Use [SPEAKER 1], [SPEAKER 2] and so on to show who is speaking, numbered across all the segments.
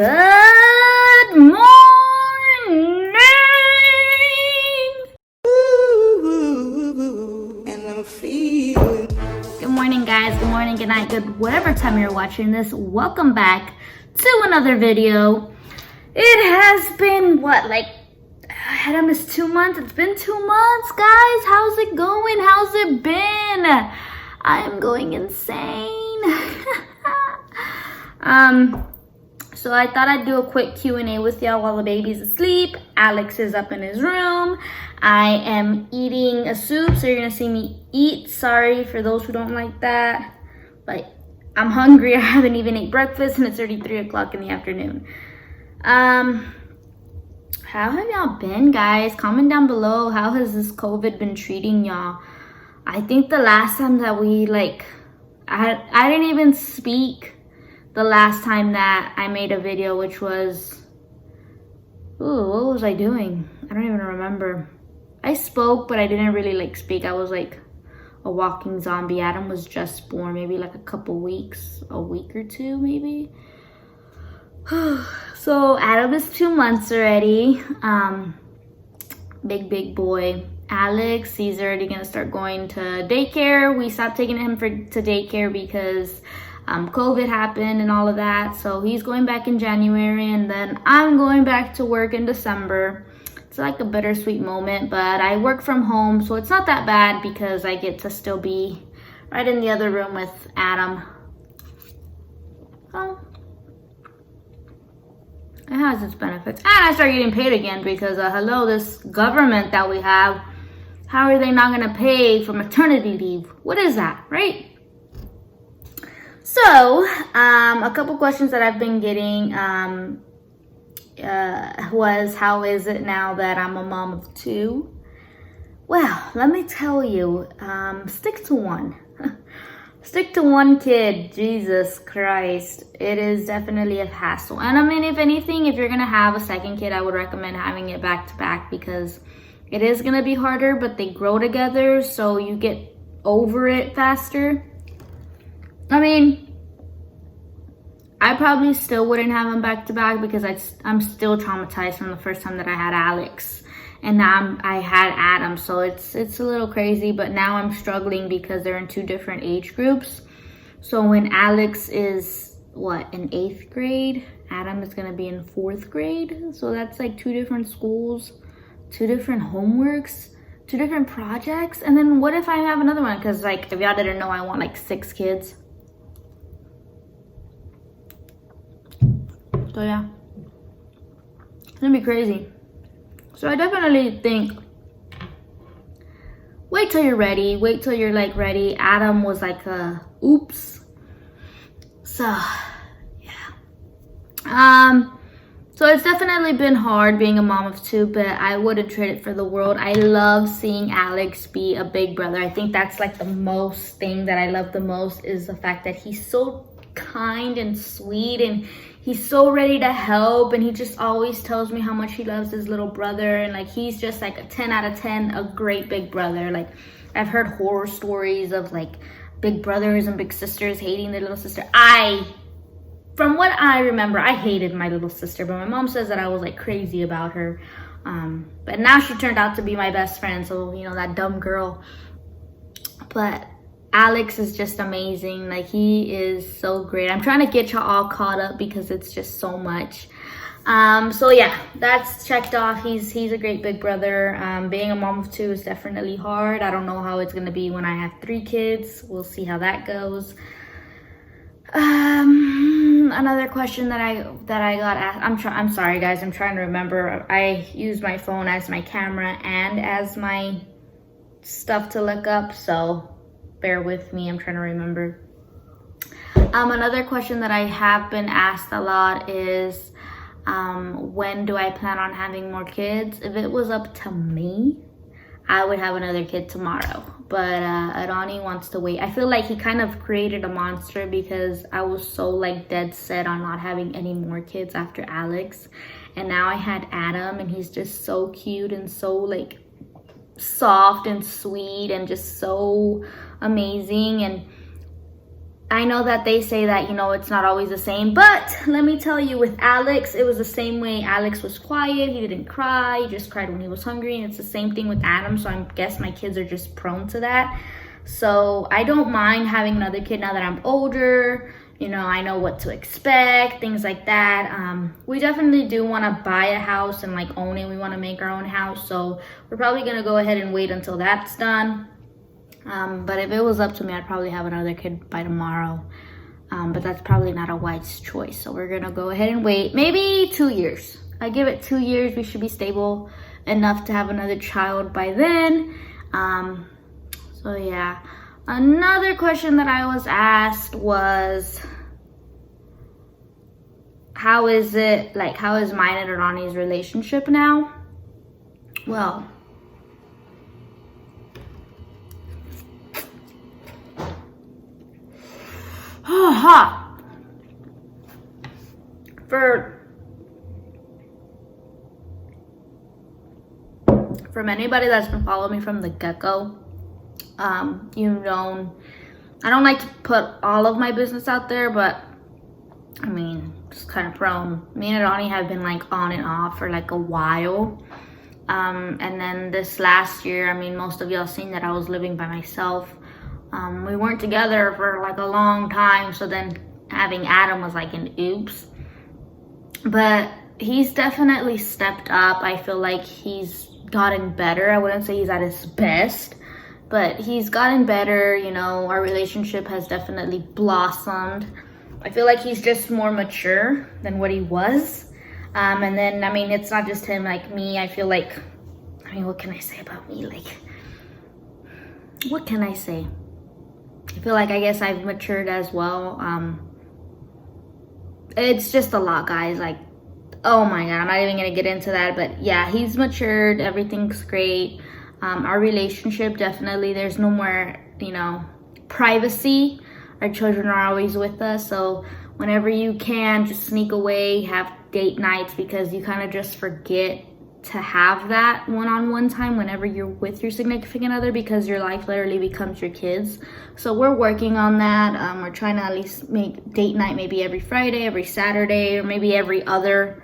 [SPEAKER 1] Good morning!
[SPEAKER 2] And I'm feeling.
[SPEAKER 1] Good morning, guys. Good morning, good night, good whatever time you're watching this. Welcome back to another video. It has been, I almost 2 months? It's been 2 months, guys. How's it going? How's it been? I am going insane. So I thought I'd do a quick Q&A with y'all while the baby's asleep. Alex is up in his room. I am eating a soup, so you're gonna see me eat. Sorry for those who don't like that, but I'm hungry. I haven't even ate breakfast and it's already 3 o'clock in the afternoon. How have y'all been, guys? Comment down below. How has this COVID been treating y'all? I think the last time that we I didn't even speak the last time that I made a video, which was, what was I doing? I don't even remember. I spoke, but I didn't really speak. I was like a walking zombie. Adam was just born, maybe like a couple weeks, a week or two maybe. So Adam is 2 months already. Big boy. Alex, he's already gonna start going to daycare. We stopped taking him to daycare because COVID happened and all of that. So he's going back in January, and then I'm going back to work in December. It's like a bittersweet moment, but I work from home, so it's not that bad because I get to still be right in the other room with Adam. Oh, it has its benefits. And I start getting paid again because hello, this government that we have, how are they not gonna pay for maternity leave? What is that, right? So, a couple questions that I've been getting was, how is it now that I'm a mom of 2? Well, let me tell you, stick to one. Stick to one kid. Jesus Christ. It is definitely a hassle. And I mean, if anything, if you're going to have a second kid, I would recommend having it back to back because it is going to be harder, but they grow together, so you get over it faster. I mean, I probably still wouldn't have them back to back because I'm still traumatized from the first time that I had Alex, and now I had Adam, so it's a little crazy. But now I'm struggling because they're in 2 different age groups. So when Alex is in 8th grade, Adam is gonna be in 4th grade. So that's like 2 different schools, 2 different homeworks, 2 different projects. And then what if I have another one? Because if y'all didn't know, I want 6 kids. So yeah, it's gonna be crazy. So I definitely think, wait till you're ready. Wait till you're ready. Adam was oops. So yeah. So it's definitely been hard being a mom of 2, but I wouldn't trade it for the world. I love seeing Alex be a big brother. I think that's the most thing that I love the most is the fact that he's so kind and sweet, and he's so ready to help, and he just always tells me how much he loves his little brother, and he's just a 10 out of 10, a great big brother. I've heard horror stories of big brothers and big sisters hating their little sister. From what I remember, I hated my little sister, but my mom says that I was crazy about her. But now she turned out to be my best friend, so that dumb girl. But Alex is just amazing. He is so great. I'm trying to get y'all all caught up because it's just so much. So yeah, that's checked off. He's a great big brother. Being a mom of 2 is definitely hard. I don't know how it's gonna be when I have 3 kids. We'll see how that goes. Another question that I got asked. I'm sorry, guys. I'm trying to remember. I use my phone as my camera and as my stuff to look up, so bear with me. I'm trying to remember. Another question that I have been asked a lot is, when do I plan on having more kids? If it was up to me, I would have another kid tomorrow. But Adani wants to wait. I feel like he kind of created a monster because I was so dead set on not having any more kids after Alex. And now I had Adam, and he's just so cute and so soft and sweet and just so amazing. And I know that they say that, you know, it's not always the same, but let me tell you, with Alex, it was the same way. Alex was quiet, he didn't cry, he just cried when he was hungry, and it's the same thing with Adam, so I guess my kids are just prone to that. So I don't mind having another kid now that I'm older. You know, I know what to expect, things like that. We definitely do want to buy a house and like own it. We want to make our own house, so we're probably going to go ahead and wait until that's done. But if it was up to me, I'd probably have another kid by tomorrow. But that's probably not a wise choice. So we're gonna go ahead and wait. Maybe 2 years. I give it 2 years. We should be stable enough to have another child by then. So yeah. Another question that I was asked was, how is mine and Ronnie's relationship now? Well, from anybody that's been following me from the get-go, you know, I don't like to put all of my business out there, but I mean, it's kind of prone. Me and Ronnie have been like on and off for like a while. And then this last year, I mean, most of y'all seen that I was living by myself. We weren't together for like a long time, so then having Adam was like an oops. But he's definitely stepped up. I feel like he's gotten better. I wouldn't say he's at his best, but he's gotten better. You know, our relationship has definitely blossomed. I feel like he's just more mature than what he was. And then, I mean, it's not just him, like me. I feel like, I mean, what can I say about me? Like, what can I say? I feel like, I guess I've matured as well. It's just a lot, guys. Like, oh my God, I'm not even gonna get into that. But yeah, he's matured. Everything's great. Our relationship, definitely, there's no more, you know, privacy. Our children are always with us. So whenever you can, just sneak away, have date nights, because you kind of just forget to have that one-on-one time whenever you're with your significant other, because your life literally becomes your kids. So we're working on that. We're trying to at least make date night maybe every Friday, every Saturday, or maybe every other,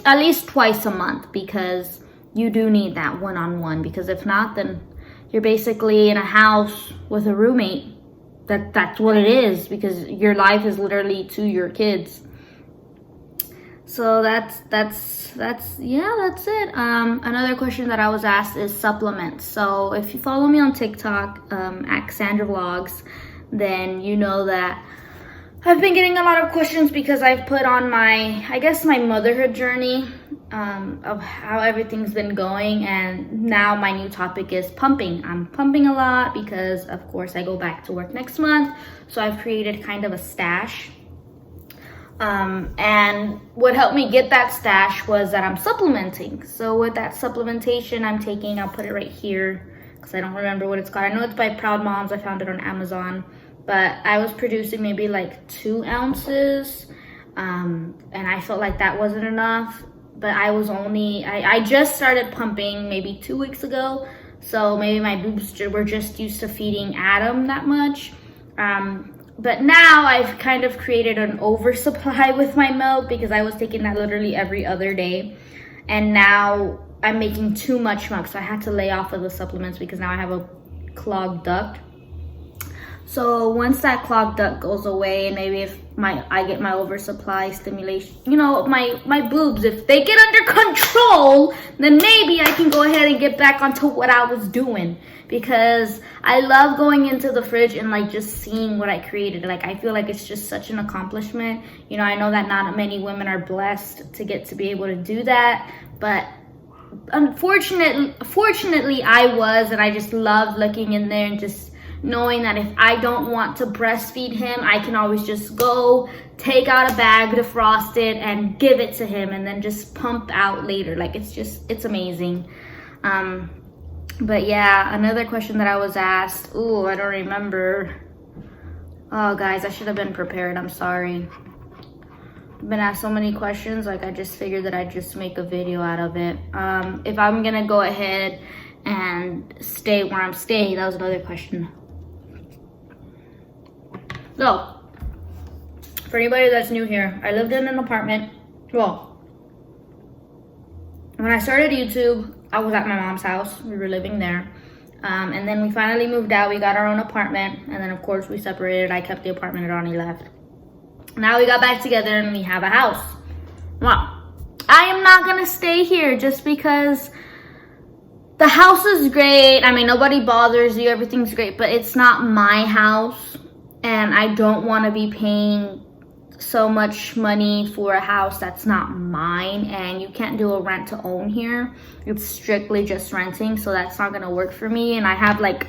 [SPEAKER 1] at least twice a month, because you do need that one-on-one, because if not, then you're basically in a house with a roommate. That's what it is, because your life is literally to your kids. So that's it. Another question that I was asked is supplements. So if you follow me on TikTok, at Sandra Vlogs, then you know that I've been getting a lot of questions because I've put on my motherhood journey, of how everything's been going, and now my new topic is pumping. I'm pumping a lot because, of course, I go back to work next month, so I've created kind of a stash. And what helped me get that stash was that I'm supplementing. So with that supplementation I'm taking, I'll put it right here because I don't remember what it's called. I know it's by Proud Moms. I found it on Amazon, but I was producing maybe like 2 ounces, and I felt like that wasn't enough. But I just started pumping maybe 2 weeks ago, so maybe my boobs were just used to feeding Adam that much. But now I've kind of created an oversupply with my milk, because I was taking that literally every other day, and now I'm making too much milk, so I had to lay off of the supplements because now I have a clogged duct. So once that clogged duct goes away, and maybe if I get my oversupply stimulation, you know, my boobs, if they get under control, then maybe I can go ahead and get back onto what I was doing, because I love going into the fridge and like just seeing what I created. Like, I feel like it's just such an accomplishment. You know, I know that not many women are blessed to get to be able to do that, but fortunately I was, and I just loved looking in there and just knowing that if I don't want to breastfeed him, I can always just go take out a bag, defrost it, and give it to him, and then just pump out later. Like, it's amazing. But yeah, another question that I was asked, I don't remember. Oh guys, I should have been prepared, I'm sorry. I've been asked so many questions, like I just figured that I'd just make a video out of it. If I'm gonna go ahead and stay where I'm staying, that was another question. So, for anybody that's new here, I lived in an apartment. Well, when I started YouTube, I was at my mom's house. We were living there. And then we finally moved out. We got our own apartment. And then, of course, we separated. I kept the apartment and Ronnie left. Now we got back together and we have a house. Well, I am not going to stay here just because the house is great. I mean, nobody bothers you. Everything's great. But it's not my house. And I don't want to be paying so much money for a house that's not mine, and you can't do a rent to own here. It's strictly just renting, so that's not gonna work for me. And I have like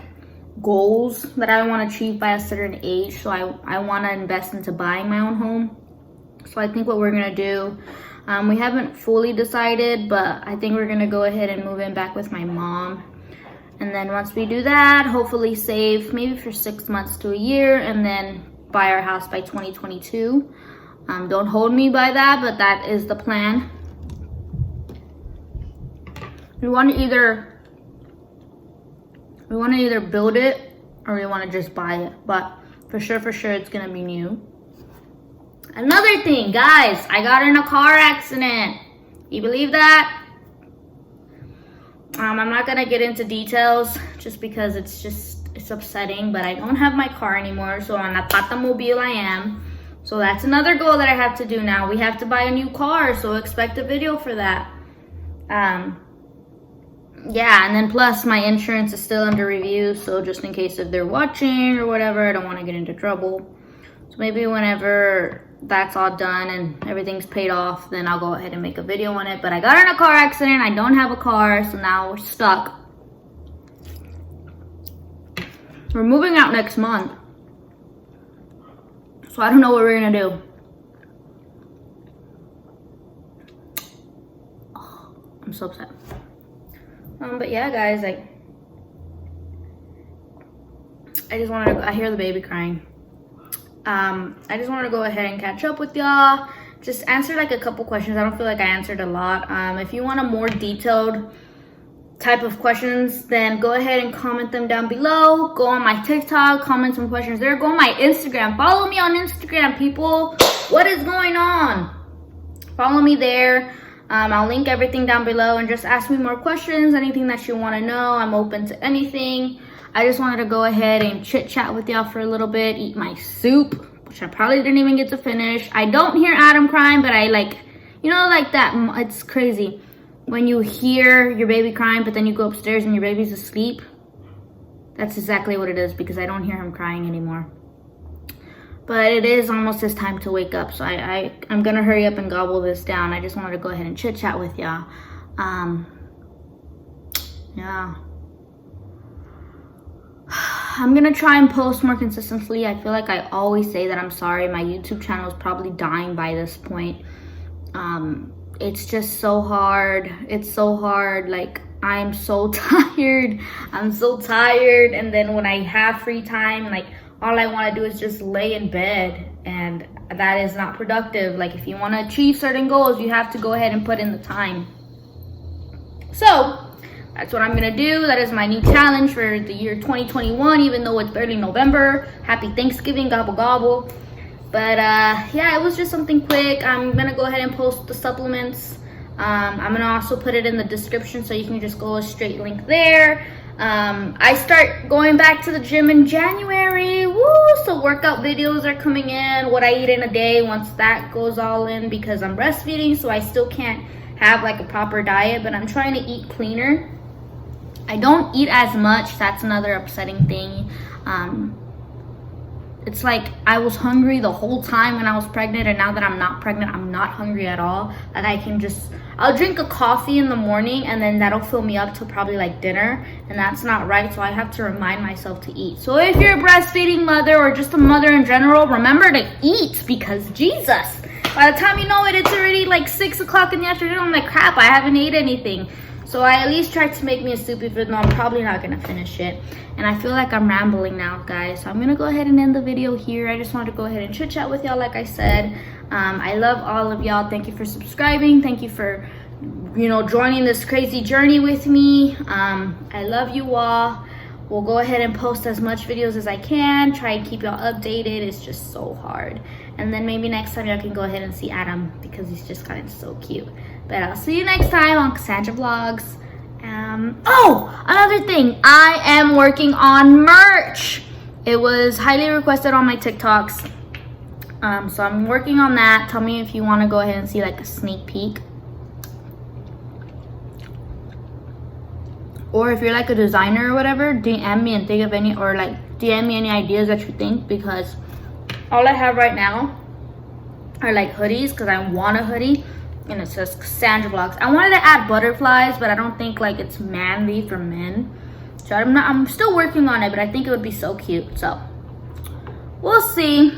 [SPEAKER 1] goals that I want to achieve by a certain age, so I want to invest into buying my own home. So I think what we're gonna do, we haven't fully decided, but I think we're gonna go ahead and move in back with my mom. And then once we do that, hopefully save maybe for 6 months to a year, and then buy our house by 2022. Don't hold me by that, but that is the plan. We want to either build it or we want to just buy it, but for sure it's gonna be new. Another thing, guys, I got in a car accident. You believe that? I'm not gonna get into details just because it's upsetting, but I don't have my car anymore, so on a Tatamobile I am. So that's another goal that I have to do now. We have to buy a new car, so expect a video for that. Yeah, and then plus my insurance is still under review, so just in case if they're watching or whatever, I don't want to get into trouble. So maybe whenever that's all done and everything's paid off, then I'll go ahead and make a video on it. But I got in a car accident. I don't have a car, so now we're stuck. We're moving out next month, so I don't know what we're gonna do. Oh, I'm so upset. But yeah, guys, like, I just wanted to, I hear the baby crying. I just wanted to go ahead and catch up with y'all. Just answer like a couple questions. I don't feel like I answered a lot. If you want a more detailed type of questions, then go ahead and comment them down below. Go on my TikTok, comment some questions there. Go on my Instagram. Follow me on Instagram, people. What is going on? Follow me there. I'll link everything down below, and just ask me more questions, anything that you want to know. I'm open to anything. I just wanted to go ahead and chit chat with y'all for a little bit, eat my soup, which I probably didn't even get to finish. I don't hear Adam crying, but I like, you know, like that. It's crazy when you hear your baby crying, but then you go upstairs and your baby's asleep. That's exactly what it is, because I don't hear him crying anymore. But it is almost his time to wake up, so I'm gonna hurry up and gobble this down. I just wanted to go ahead and chit chat with y'all. Yeah. I'm gonna try and post more consistently. I feel like I always say that I'm sorry. My YouTube channel is probably dying by this point. It's just so hard. It's so hard. Like, I'm so tired. I'm so tired. And then when I have free time, like, all I want to do is just lay in bed, and that is not productive. Like, if you want to achieve certain goals, you have to go ahead and put in the time. So that's what I'm gonna do. That is my new challenge for the year 2021, even though it's barely November. Happy Thanksgiving, gobble gobble. But yeah, it was just something quick. I'm gonna go ahead and post the supplements. I'm gonna also put it in the description, so you can just go a straight link there. I start going back to the gym in January. Woo! So workout videos are coming in, what I eat in a day once that goes all in, because I'm breastfeeding, so I still can't have like a proper diet, but I'm trying to eat cleaner. I don't eat as much. That's another upsetting thing. It's like I was hungry the whole time when I was pregnant, and now that I'm not pregnant, I'm not hungry at all. Like, I'll drink a coffee in the morning, and then that'll fill me up till probably like dinner, and that's not right. So I have to remind myself to eat. So if you're a breastfeeding mother or just a mother in general, remember to eat, because Jesus, by the time you know it, it's already like 6 o'clock in the afternoon. I'm like, crap, I haven't ate anything. So I at least tried to make me a soup, even though I'm probably not gonna finish it. And I feel like I'm rambling now, guys. So I'm gonna go ahead and end the video here. I just wanted to go ahead and chit chat with y'all, like I said. I love all of y'all. Thank you for subscribing. Thank you for, you know, joining this crazy journey with me. I love you all. will go ahead and post as much videos as I can, try and keep y'all updated. It's just so hard. And then maybe next time y'all can go ahead and see Adam because he's just kind of so cute. But I'll see you next time on Cassandra Vlogs. Oh, another thing, I am working on merch. It was highly requested on my TikToks. So I'm working on that. Tell me if you want to go ahead and see like a sneak peek. Or if you're like a designer or whatever, DM me and think of any, or like DM me any ideas that you think, because all I have right now are like hoodies, because I want a hoodie and it says Cassandra Vlogs. I wanted to add butterflies, but I don't think like it's manly for men. So I'm still working on it, but I think it would be so cute. So we'll see.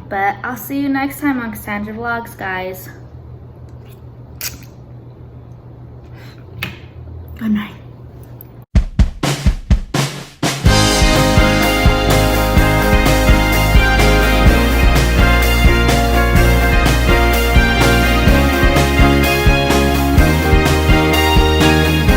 [SPEAKER 1] But I'll see you next time on Cassandra Vlogs, guys. Good night.